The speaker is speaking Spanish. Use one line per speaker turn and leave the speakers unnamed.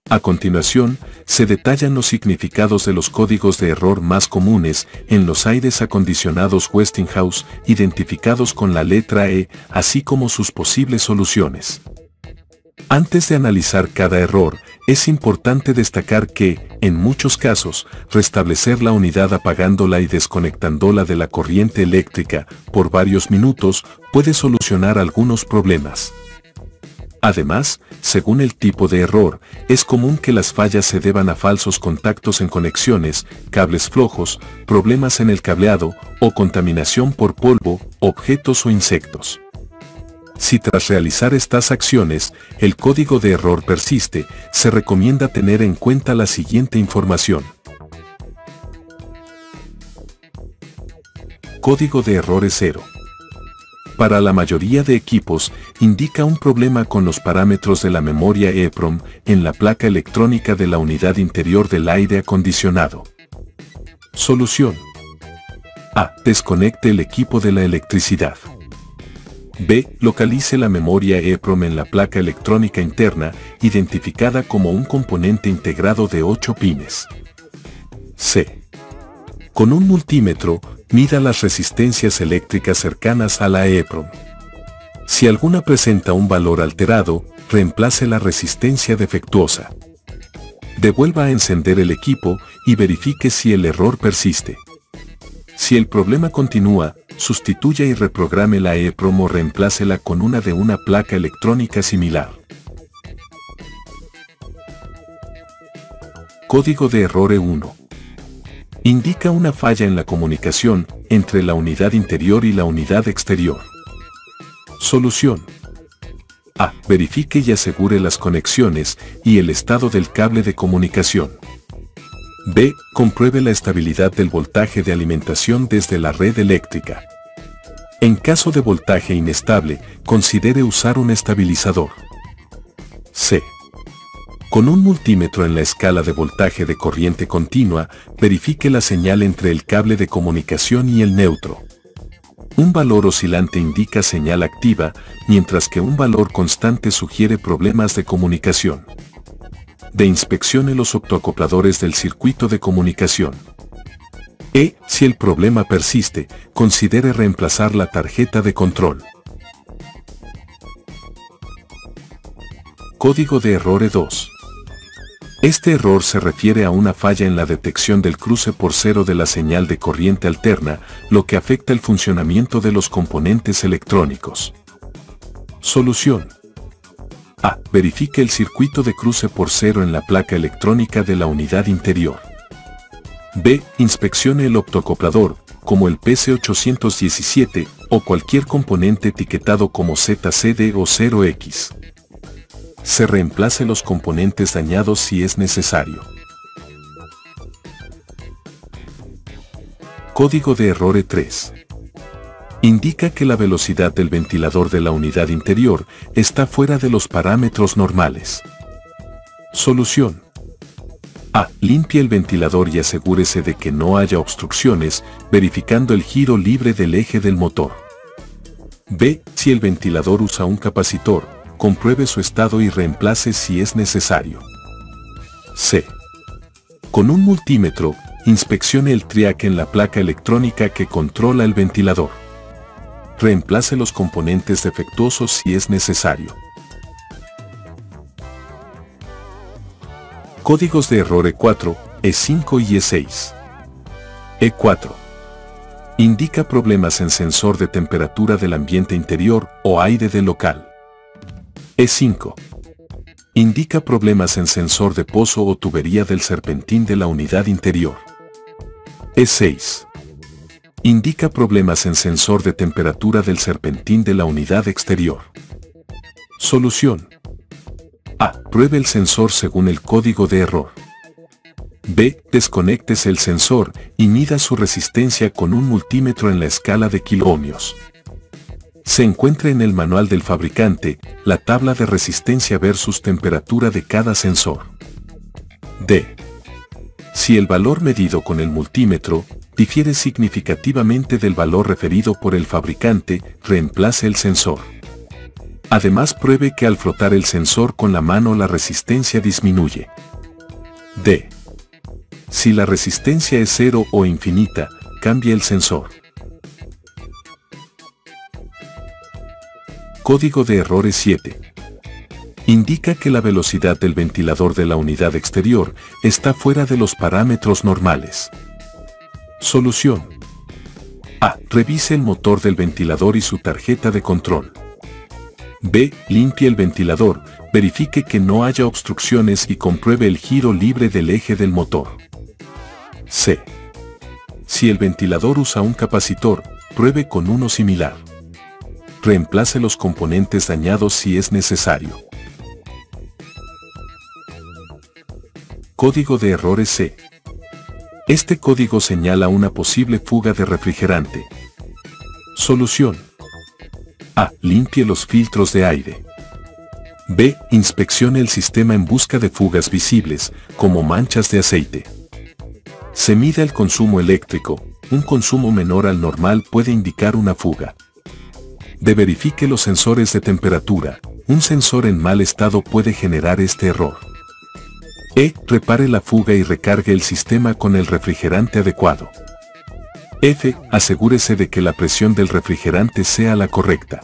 A continuación, se detallan los significados de los códigos de error más comunes en los aires acondicionados Westinghouse, identificados con la letra E, así como sus posibles soluciones. Antes de analizar cada error, es importante destacar que, en muchos casos, restablecer la unidad apagándola y desconectándola de la corriente eléctrica por varios minutos puede solucionar algunos problemas. Además, según el tipo de error, es común que las fallas se deban a falsos contactos en conexiones, cables flojos, problemas en el cableado o contaminación por polvo, objetos o insectos. Si tras realizar estas acciones, el código de error persiste, se recomienda tener en cuenta la siguiente información. Código de error es 0. Para la mayoría de equipos, indica un problema con los parámetros de la memoria EEPROM en la placa electrónica de la unidad interior del aire acondicionado. Solución. A. Desconecte el equipo de la electricidad. B. Localice la memoria EEPROM en la placa electrónica interna, identificada como un componente integrado de 8 pines. C. Con un multímetro, mida las resistencias eléctricas cercanas a la EEPROM. Si alguna presenta un valor alterado, reemplace la resistencia defectuosa. Devuelva a encender el equipo y verifique si el error persiste. Si el problema continúa, sustituya y reprograme la EEPROM o reemplácela con una de una placa electrónica similar. Código de error E1. Indica una falla en la comunicación entre la unidad interior y la unidad exterior. Solución. A. Verifique y asegure las conexiones y el estado del cable de comunicación. B. Compruebe la estabilidad del voltaje de alimentación desde la red eléctrica. En caso de voltaje inestable, considere usar un estabilizador. C. Con un multímetro en la escala de voltaje de corriente continua, verifique la señal entre el cable de comunicación y el neutro. Un valor oscilante indica señal activa, mientras que un valor constante sugiere problemas de comunicación. D. Inspeccione los optoacopladores del circuito de comunicación. E. Si el problema persiste, considere reemplazar la tarjeta de control. Código de error E2. Este error se refiere a una falla en la detección del cruce por cero de la señal de corriente alterna, lo que afecta el funcionamiento de los componentes electrónicos. Solución. A. Verifique el circuito de cruce por cero en la placa electrónica de la unidad interior. B. Inspeccione el optoacoplador, como el PC817, o cualquier componente etiquetado como ZCD o 0X. Se reemplace los componentes dañados si es necesario. Código de error E3. Indica que la velocidad del ventilador de la unidad interior está fuera de los parámetros normales. Solución. A. Limpie el ventilador y asegúrese de que no haya obstrucciones, verificando el giro libre del eje del motor. B. Si el ventilador usa un capacitor, compruebe su estado y reemplace si es necesario. C. Con un multímetro, inspeccione el triac en la placa electrónica que controla el ventilador. Reemplace los componentes defectuosos si es necesario. Códigos de error E4, E5 y E6. E4. Indica problemas en sensor de temperatura del ambiente interior o aire del local. E5. Indica problemas en sensor de pozo o tubería del serpentín de la unidad interior. E6. Indica problemas en sensor de temperatura del serpentín de la unidad exterior. Solución. A. Pruebe el sensor según el código de error. B. Desconéctese el sensor y mida su resistencia con un multímetro en la escala de kiloohmios. Se encuentra en el manual del fabricante la tabla de resistencia versus temperatura de cada sensor. D. Si el valor medido con el multímetro difiere significativamente del valor referido por el fabricante, reemplace el sensor. Además, pruebe que al frotar el sensor con la mano la resistencia disminuye. D. Si la resistencia es cero o infinita, cambie el sensor. Código de errores 7. Indica que la velocidad del ventilador de la unidad exterior está fuera de los parámetros normales. Solución. A. Revise el motor del ventilador y su tarjeta de control. B. Limpie el ventilador, verifique que no haya obstrucciones y compruebe el giro libre del eje del motor. C. Si el ventilador usa un capacitor, pruebe con uno similar. Reemplace los componentes dañados si es necesario. Código de errores C. Este código señala una posible fuga de refrigerante. Solución. A. Limpie los filtros de aire. B. Inspeccione el sistema en busca de fugas visibles, como manchas de aceite. Se mida el consumo eléctrico. Un consumo menor al normal puede indicar una fuga. D. Verifique los sensores de temperatura. Un sensor en mal estado puede generar este error. E. Repare la fuga y recargue el sistema con el refrigerante adecuado. F. Asegúrese de que la presión del refrigerante sea la correcta.